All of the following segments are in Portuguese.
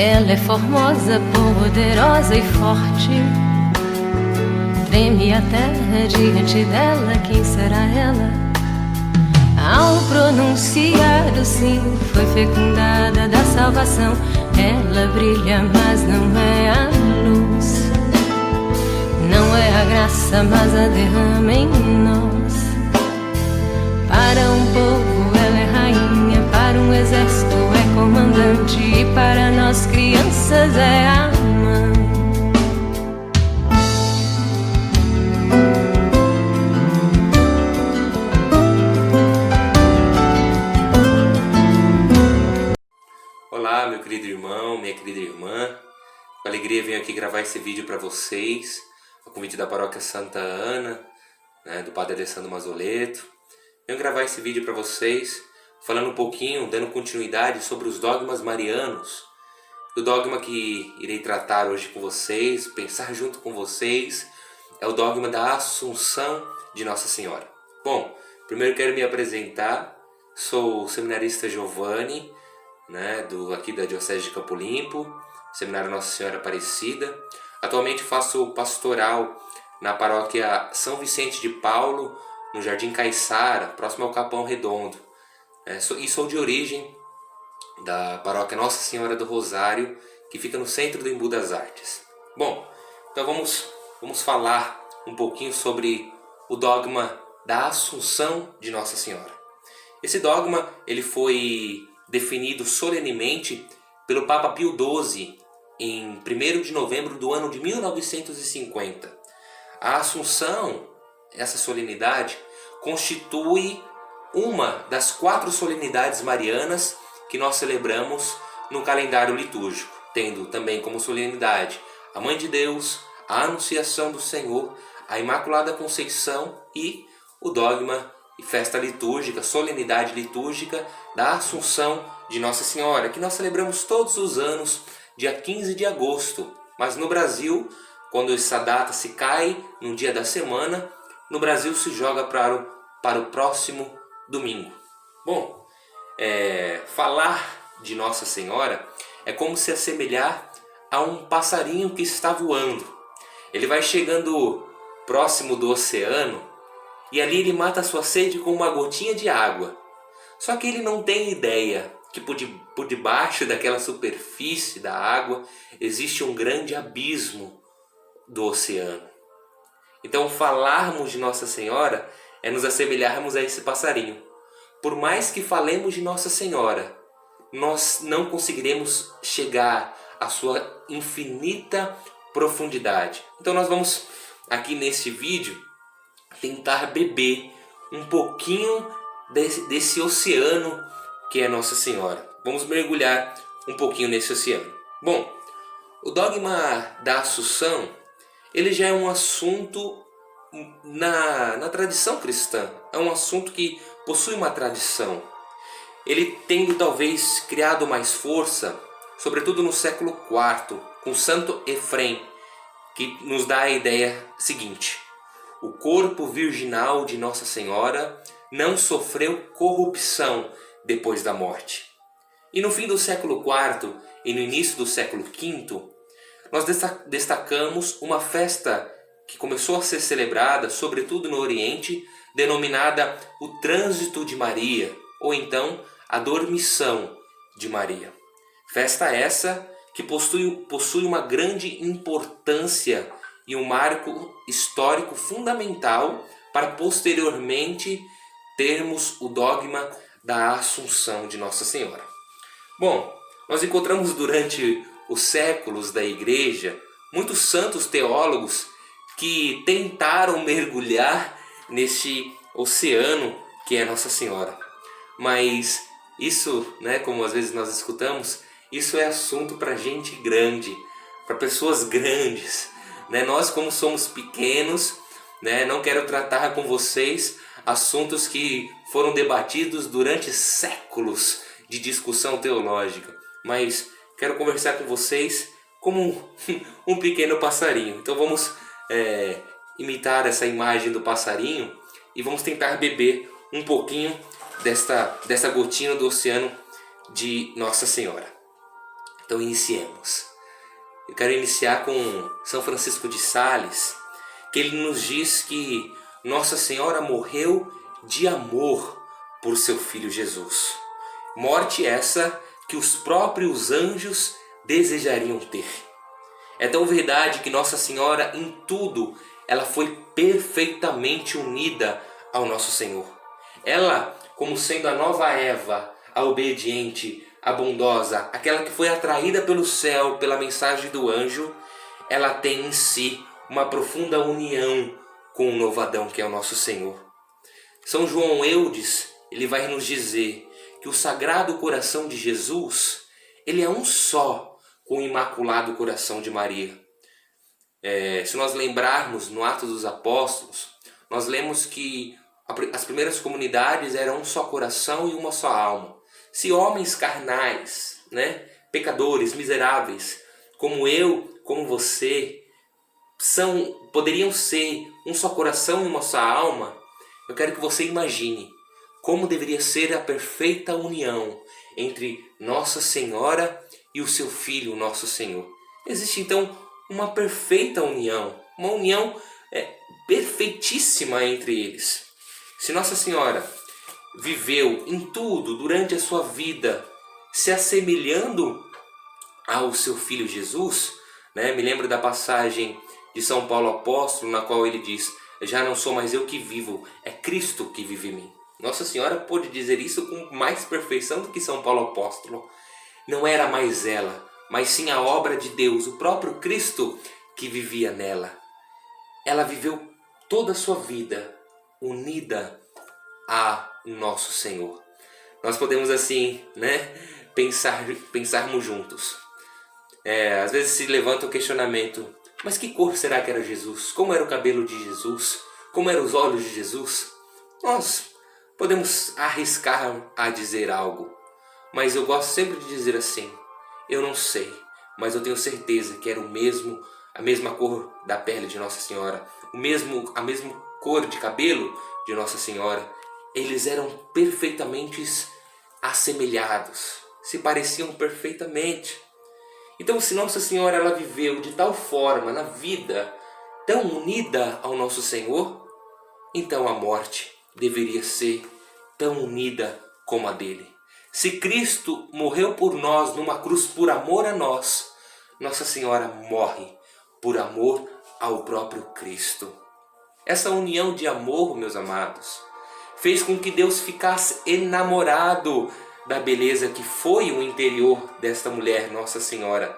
Ela é formosa, poderosa e forte. Treme a terra diante dela, quem será ela? Ao pronunciar o sim, foi fecundada da salvação. Ela brilha, mas não é a luz. Não é a graça, mas a derrama em nós. Para um povo ela é rainha, para um exército é comandante, e para nós crianças é a mãe. Olá, meu querido irmão, minha querida irmã. Com alegria venho aqui gravar esse vídeo para vocês, a convite da Paróquia Santa Ana, do Padre Alessandro Mazzoletto. Venho gravar esse vídeo para vocês, falando um pouquinho, dando continuidade sobre os dogmas marianos. O dogma que irei tratar hoje com vocês, pensar junto com vocês, é o dogma da Assunção de Nossa Senhora. Bom, primeiro quero me apresentar. Sou o seminarista Giovanni, aqui da Diocese de Campo Limpo, Seminário Nossa Senhora Aparecida. Atualmente faço pastoral na paróquia São Vicente de Paulo, no Jardim Caiçara, próximo ao Capão Redondo. Sou de origem da paróquia Nossa Senhora do Rosário, que fica no centro do Embu das Artes. Bom, então vamos falar um pouquinho sobre o dogma da Assunção de Nossa Senhora. Esse dogma ele foi definido solenemente pelo Papa Pio XII em 1º de novembro do ano de 1950. A Assunção, essa solenidade, constitui uma das 4 solenidades marianas que nós celebramos no calendário litúrgico, tendo também como solenidade a Mãe de Deus, a Anunciação do Senhor, a Imaculada Conceição e o dogma e festa litúrgica, solenidade litúrgica da Assunção de Nossa Senhora, que nós celebramos todos os anos, dia 15 de agosto. Mas no Brasil, quando essa data se cai num dia da semana, no Brasil se joga para o próximo domingo. Bom, falar de Nossa Senhora é como se assemelhar a um passarinho que está voando. Ele vai chegando próximo do oceano e ali ele mata a sua sede com uma gotinha de água. Só que ele não tem ideia que por debaixo daquela superfície da água existe um grande abismo do oceano. Então falarmos de Nossa Senhora é nos assemelharmos a esse passarinho. Por mais que falemos de Nossa Senhora, nós não conseguiremos chegar à sua infinita profundidade. Então nós vamos aqui neste vídeo tentar beber um pouquinho desse oceano que é Nossa Senhora. Vamos mergulhar um pouquinho nesse oceano. Bom, o dogma da Assunção, ele já é um assunto na tradição cristã. É um assunto que possui uma tradição. Ele tendo talvez criado mais força, sobretudo no século IV, com Santo Efrem, que nos dá a ideia seguinte: o corpo virginal de Nossa Senhora não sofreu corrupção depois da morte. E no fim do século IV e no início do século V, nós destacamos uma festa que começou a ser celebrada, sobretudo no Oriente, denominada o Trânsito de Maria, ou então a Dormição de Maria. Festa essa que possui uma grande importância e um marco histórico fundamental para posteriormente termos o dogma da Assunção de Nossa Senhora. Bom, nós encontramos durante os séculos da Igreja muitos santos teólogos que tentaram mergulhar neste oceano que é Nossa Senhora. Mas isso, como às vezes nós escutamos, isso é assunto para gente grande, para pessoas grandes. Nós, como somos pequenos, não quero tratar com vocês assuntos que foram debatidos durante séculos de discussão teológica, mas quero conversar com vocês como um pequeno passarinho. Então vamos imitar essa imagem do passarinho e vamos tentar beber um pouquinho desta gotinha do oceano de Nossa Senhora. Então iniciemos. Eu quero iniciar com São Francisco de Sales, que ele nos diz que Nossa Senhora morreu de amor por seu Filho Jesus. Morte essa que os próprios anjos desejariam ter. É tão verdade que Nossa Senhora em tudo, ela foi perfeitamente unida ao nosso Senhor. Ela, como sendo a nova Eva, a obediente, a bondosa, aquela que foi atraída pelo céu, pela mensagem do anjo, ela tem em si uma profunda união com o novo Adão, que é o nosso Senhor. São João Eudes, ele vai nos dizer que o Sagrado Coração de Jesus, ele é um só com o Imaculado Coração de Maria. Se nós lembrarmos no Atos dos Apóstolos, nós lemos que as primeiras comunidades eram um só coração e uma só alma. Se homens carnais, pecadores, miseráveis, como eu, como você, poderiam ser um só coração e uma só alma, eu quero que você imagine como deveria ser a perfeita união entre Nossa Senhora e o seu Filho, nosso Senhor. Existe então uma perfeita união, uma união perfeitíssima entre eles. Se Nossa Senhora viveu em tudo durante a sua vida se assemelhando ao seu Filho Jesus, me lembro da passagem de São Paulo Apóstolo, na qual ele diz: já não sou mais eu que vivo, é Cristo que vive em mim. Nossa Senhora pôde dizer isso com mais perfeição do que São Paulo Apóstolo. Não era mais ela, mas sim a obra de Deus, o próprio Cristo que vivia nela. Ela viveu toda a sua vida unida a nosso Senhor. Nós podemos assim, pensarmos juntos. Às vezes se levanta o questionamento: mas que cor será que era Jesus? Como era o cabelo de Jesus? Como eram os olhos de Jesus? Nós podemos arriscar a dizer algo, mas eu gosto sempre de dizer assim: eu não sei, mas eu tenho certeza que era a mesma cor da pele de Nossa Senhora, a mesma cor de cabelo de Nossa Senhora. Eles eram perfeitamente assemelhados, se pareciam perfeitamente. Então, se Nossa Senhora ela viveu de tal forma na vida, tão unida ao nosso Senhor, então a morte deveria ser tão unida como a dele. Se Cristo morreu por nós numa cruz por amor a nós, Nossa Senhora morre por amor ao próprio Cristo. Essa união de amor, meus amados, fez com que Deus ficasse enamorado da beleza que foi o interior desta mulher, Nossa Senhora.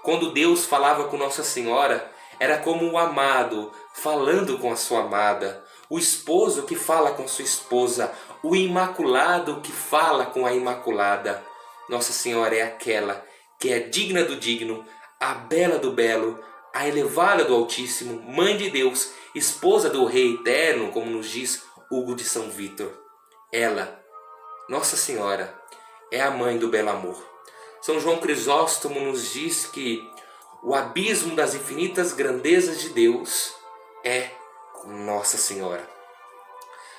Quando Deus falava com Nossa Senhora, era como o amado falando com a sua amada, o esposo que fala com sua esposa, o imaculado que fala com a imaculada. Nossa Senhora é aquela que é digna do digno, a bela do belo, a elevada do Altíssimo, mãe de Deus, esposa do Rei Eterno, como nos diz Hugo de São Vítor. Ela, Nossa Senhora, é a mãe do belo amor. São João Crisóstomo nos diz que o abismo das infinitas grandezas de Deus é Nossa Senhora.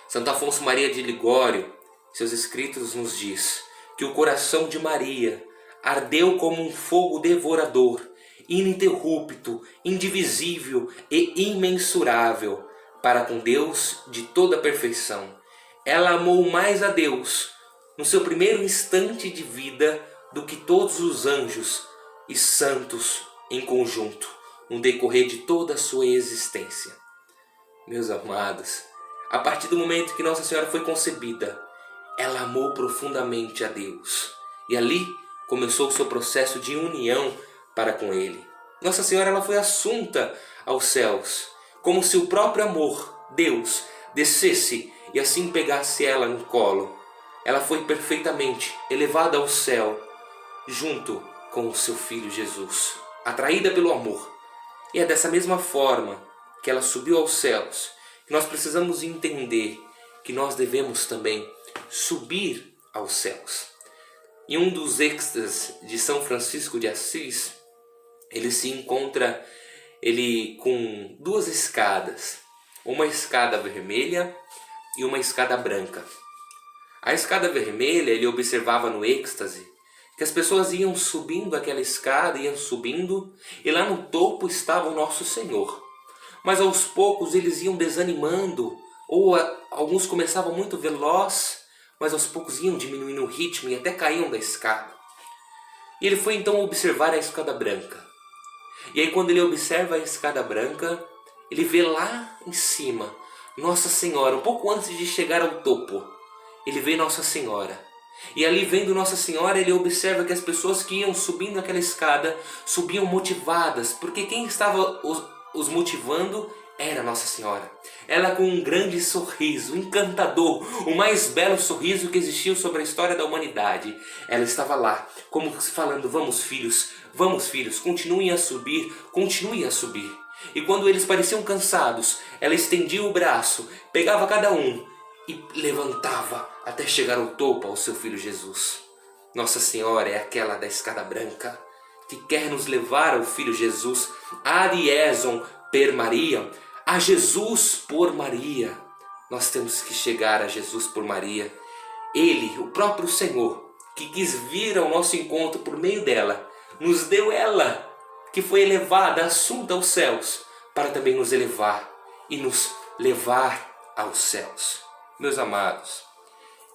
Santo Afonso Maria de Ligório, seus escritos nos diz que o coração de Maria ardeu como um fogo devorador, ininterrupto, indivisível e imensurável, para com Deus de toda a perfeição. Ela amou mais a Deus no seu primeiro instante de vida do que todos os anjos e santos em conjunto, no decorrer de toda a sua existência. Meus amados, a partir do momento que Nossa Senhora foi concebida, ela amou profundamente a Deus. E ali começou o seu processo de união para com Ele. Nossa Senhora ela foi assunta aos céus, como se o próprio amor, Deus, descesse e assim pegasse ela no colo. Ela foi perfeitamente elevada ao céu, junto com o seu Filho Jesus, atraída pelo amor. E é dessa mesma forma que ela subiu aos céus, que nós precisamos entender que nós devemos também subir aos céus. Em um dos êxtases de São Francisco de Assis, ele se encontra com duas escadas, uma escada vermelha e uma escada branca. A escada vermelha ele observava no êxtase que as pessoas iam subindo aquela escada, iam subindo, e lá no topo estava o nosso Senhor. Mas aos poucos eles iam desanimando, ou alguns começavam muito veloz, mas aos poucos iam diminuindo o ritmo e até caíam da escada. E ele foi então observar a escada branca. E aí quando ele observa a escada branca, ele vê lá em cima Nossa Senhora, um pouco antes de chegar ao topo. Ele vê Nossa Senhora. E ali vendo Nossa Senhora, ele observa que as pessoas que iam subindo aquela escada subiam motivadas, porque quem estava os motivando era Nossa Senhora. Ela com um grande sorriso, encantador, o mais belo sorriso que existiu sobre a história da humanidade. Ela estava lá, como falando, vamos filhos, continuem a subir, continuem a subir. E quando eles pareciam cansados, ela estendia o braço, pegava cada um e levantava até chegar ao topo ao seu filho Jesus. Nossa Senhora é aquela da escada branca que quer nos levar ao filho Jesus, ad Iesum per Maria, a Jesus por Maria. Nós temos que chegar a Jesus por Maria. Ele, o próprio Senhor, que quis vir ao nosso encontro por meio dela, nos deu ela, que foi elevada, assunta aos céus, para também nos elevar e nos levar aos céus. Meus amados,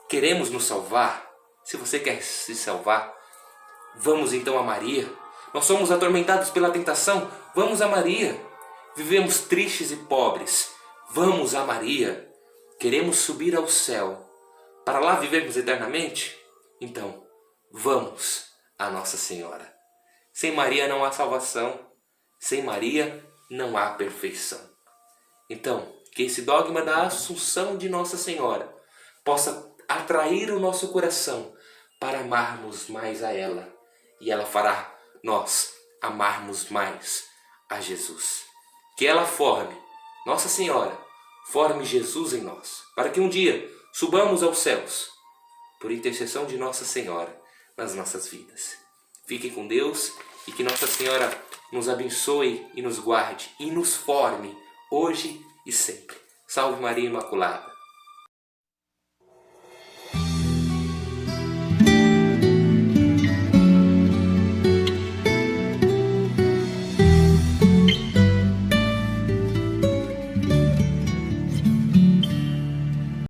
queremos nos salvar? Se você quer se salvar, vamos então a Maria. Nós somos atormentados pela tentação, vamos a Maria. Vivemos tristes e pobres, vamos a Maria. Queremos subir ao céu, para lá vivermos eternamente? Então, vamos a Nossa Senhora. Sem Maria não há salvação, sem Maria não há perfeição. Então, que esse dogma da Assunção de Nossa Senhora possa atrair o nosso coração para amarmos mais a ela. E ela fará nós amarmos mais a Jesus. Que ela forme, Nossa Senhora, forme Jesus em nós, para que um dia subamos aos céus, por intercessão de Nossa Senhora nas nossas vidas. Fiquem com Deus e que Nossa Senhora nos abençoe e nos guarde e nos forme hoje e sempre. Salve Maria Imaculada!